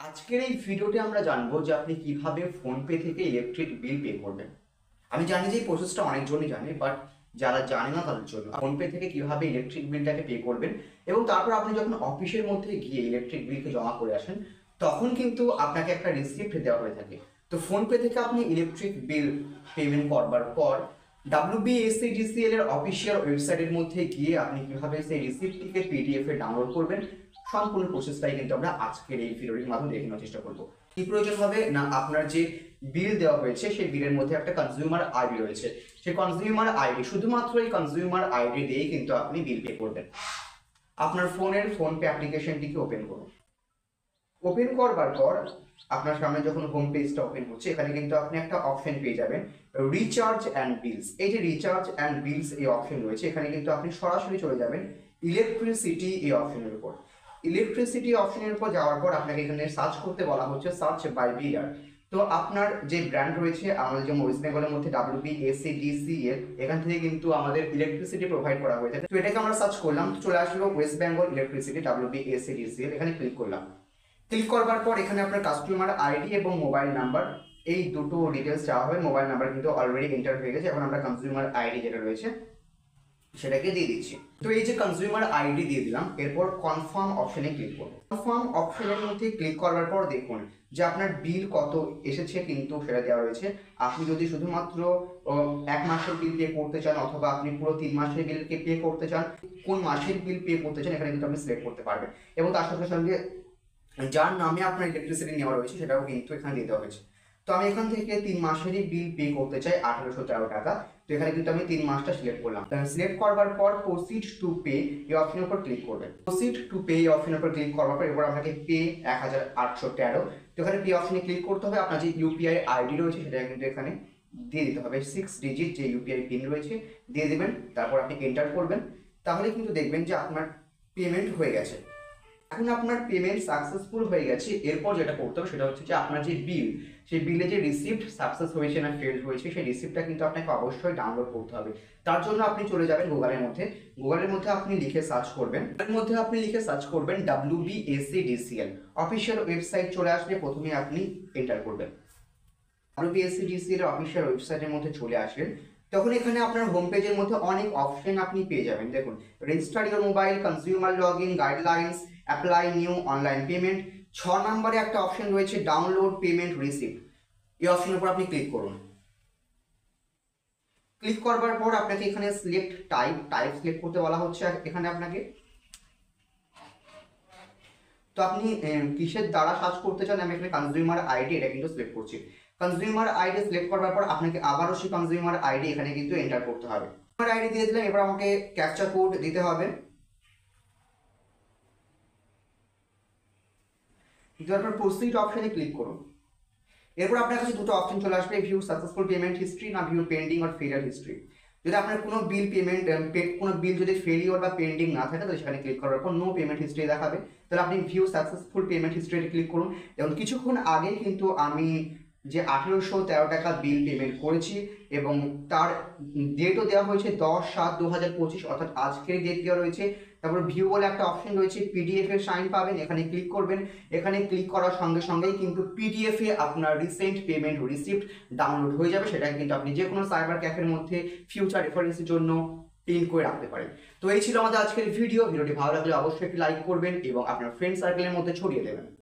আজকের এই ভিডিওতে আমরা জানবো যে আপনি কিভাবে ফোনপে থেকে ইলেকট্রিক বিল পে করবেন। আমি জানি যে এই প্রসেসটা অনেকজনই জানে, বাট যারা জানে না তাদের জন্য ফোনপে থেকে কিভাবে ইলেকট্রিক বিলটাকে পে করবেন এবং তারপর আপনি যখন অফিসের মধ্যে গিয়ে ইলেকট্রিক বিলকে জমা করে আসেন তখন কিন্তু আপনাকে একটা রিসিপ্ট দেওয়া হয়ে থাকে। তো ফোনপে থেকে আপনি ইলেকট্রিক বিল পেমেন্ট করবার পর WBSCDCL এর অফিসিয়াল ওয়েবসাইটের মধ্যে গিয়ে আপনি কিভাবে সেই রিসিপ্টটিকে পিডিএফ এ ডাউনলোড করবেন, সম্পূর্ণ প্রসেসটাই কিন্তু আমরা আজকের এই ভিডিওর মাধ্যমে দেখে নেওয়ার চেষ্টা করবো। কি প্রয়োজন হবে না, আপনার যে বিল দেওয়া হয়েছে সেই বিলের মধ্যে একটা কনজিউমার আইডি রয়েছে। সেই কনজিউমার আইডি, শুধুমাত্র এই কনজিউমার আইডি দিয়েই কিন্তু আপনি বিল পে করবেন। আপনার ফোনের ফোনপে অ্যাপ্লিকেশনটিকে ওপেন করুন। ওপেন করবার পর আপনার সামনে যখন হোম পেজটা ওপেন হচ্ছে, এখানে কিন্তু আপনি একটা অপশন পেয়ে যাবেন রিচার্জ অ্যান্ড বিলস। এই যে রিচার্জ অ্যান্ড বিলস এই অপশন রয়েছে, এখানে কিন্তু আপনি সরাসরি চলে যাবেন ইলেকট্রিসিটি এই অপশনের উপর। ইলেকট্রিসিটি অপশনের উপর যাওয়ার পর আপনাকে এখানে সার্চ করতে বলা হচ্ছে সার্চ বাই বিলার। তো আপনার যে ব্র্যান্ড রয়েছে, আমাদের যে ওয়েস্ট বেঙ্গলের মধ্যে WBSCDCL, এখান থেকে কিন্তু আমাদের ইলেকট্রিসিটি প্রোভাইড করা হয়ে থাকে। তো এটাকে আমরা সার্চ করলাম, তো চলে আসলো ওয়েস্ট বেঙ্গল ইলেকট্রিসিটি WBSCDCL। এখানে ক্লিক করলাম। ক্লিক করবার পর এখানে আপনার কাস্টমার আইডি এবং মোবাইল নাম্বার, এই দুটো ডিটেলস চাওয়া হবে। মোবাইল নাম্বার কিন্তু অলরেডি এন্টার হয়ে গেছে, এখন আমরা কনজিউমার আইডি যেটা রয়েছে সেটাকে দিয়ে দিচ্ছি। তো এই যে কনজিউমার আইডি দিয়ে দিলাম, এরপর কনফার্ম অপশনে ক্লিক করব। কনফার্ম অপশনের মধ্যে ক্লিক করবার পর দেখুন যে আপনার বিল কত এসেছে কিন্তু সেটা দেওয়া রয়েছে। আপনি যদি শুধুমাত্র 1 মাসের বিল পে করতে চান অথবা আপনি পুরো 3 মাসের বিলকে পে করতে চান, কোন মাসের বিল পে করতে চান এখানে কিন্তু আপনি সিলেক্ট করতে পারবেন। এবং তার সঙ্গে সঙ্গে যার নামে আপনার ইলেকট্রিসিটি নেওয়া রয়েছে সেটাও কিন্তু এখানে দিয়ে দেওয়া হয়েছে। তো আমি এখান থেকে 3 মাসেরই বিল পে করতে চাই 1813 টাকা। তো এখানে কিন্তু আমি 3 মাসটা সিলেক্ট করলাম। সিলেক্ট করবার পর প্রসিড টু পে এই অপশনের উপর ক্লিক করবেন। প্রসিড টু পে এই অপশনের উপর ক্লিক করবার পর এবার আপনাকে পে 1813। তো এখানে পে অপশনে ক্লিক করতে হবে। আপনার যে ইউপিআই আইডি রয়েছে সেটা কিন্তু এখানে দিয়ে দিতে হবে। 6 ডিজিট যে ইউপিআই পিন রয়েছে দিয়ে দেবেন, তারপর আপনি এন্টার করবেন। তাহলে কিন্তু দেখবেন যে আপনার পেমেন্ট হয়ে গেছে। এখন আপনার পেমেন্ট সাকসেসফুল হয়ে গেছে। এরপর যেটা করতে হবে সেটা হচ্ছে যে আপনার যে বিল, সেই বিলে যে রিসিপ্ট সাকসেস হয়েছে না ফেল হয়েছে সেই রিসিপ্টটা কিন্তু আপনাকে অবশ্যই ডাউনলোড করতে হবে। তার জন্য আপনি চলে যাবেন গুগলের মধ্যে। গুগলের মধ্যে আপনি লিখে সার্চ করবেন, WBSCDCL অফিসিয়াল ওয়েবসাইট চলে আসলে প্রথমে আপনি এন্টার করবেন। WBSCDCL অফিসিয়াল ওয়েবসাইটের মধ্যে চলে আসবেন, তখন এখানে আপনার হোম পেজের মধ্যে অনেক অপশন আপনি পেয়ে যাবেন। দেখুন, register your mobile, consumer log in, guidelines, apply new online payment. 6 নম্বরে একটা অপশন রয়েছে ডাউনলোড পেমেন্ট রিসিপ্ট। এই অপশনের উপর আপনি ক্লিক করুন। ক্লিক করবার পর আপনাকে এখানে সিলেক্ট টাইপ সিলেক্ট করতে বলা হচ্ছে এখানে আপনাকে। তো আপনি কিসের দ্বারা সার্চ করতে চান, আমি এখানে কনজিউমার আইডি এটা কিন্তু সিলেক্ট করছি। কনজিউমার আইডি সিলেক্ট করবার পর আপনাকে আবারও সেই কনজিউমার আইডি এখানে কিন্তু এন্টার করতে হবে। কনজিউমার আইডি দিয়ে দিলাম, এবার আমাকে ক্যাপচা কোড দিতে হবে। দেওয়ার পর প্রসিড অপশনে ক্লিক করুন। এরপর আপনার কাছে দুটো অপশন চলে আসবে, ভিউ সাকসেসফুল পেমেন্ট হিস্ট্রি না ভিউ পেন্ডিং আর ফেলিয়ার হিস্ট্রি। যদি আপনার কোনো বিল পেমেন্ট কোনো বিল যদি ফেলিওর বা পেন্ডিং না থাকে তাহলে সেখানে ক্লিক করার পর নো পেমেন্ট হিস্ট্রি দেখাবে। তাহলে আপনি ভিউ সাকসেসফুল পেমেন্ট হিস্ট্রিতে ক্লিক করুন। এবং কিছুক্ষণ আগে কিন্তু আমি যে 1813 টাকা বিল পেমেন্ট করেছি এবং তার ডেটও দেওয়া হয়েছে 10/7/2025, অর্থাৎ আজকের ডেট দেওয়া রয়েছে। তারপর ভিউ বলে একটা অপশন রয়েছে, পিডিএফ এর সাইন পাবেন, এখানে ক্লিক করবেন। এখানে ক্লিক করার সঙ্গে সঙ্গেই কিন্তু পিডিএফ এ আপনার রিসেন্ট পেমেন্ট রিসিপ্ট ডাউনলোড হয়ে যাবে। সেটা কিন্তু আপনি যে কোনো সাইবার ক্যাফের মধ্যে ফিউচার রেফারেন্সের জন্য প্রিন্ট করে রাখতে পারেন। তো এই ছিল আমাদের আজকের ভিডিওটি ভালো লাগলে অবশ্যই একটি লাইক করবেন এবং আপনার ফ্রেন্ড সার্কেলের মধ্যে ছড়িয়ে দেবেন।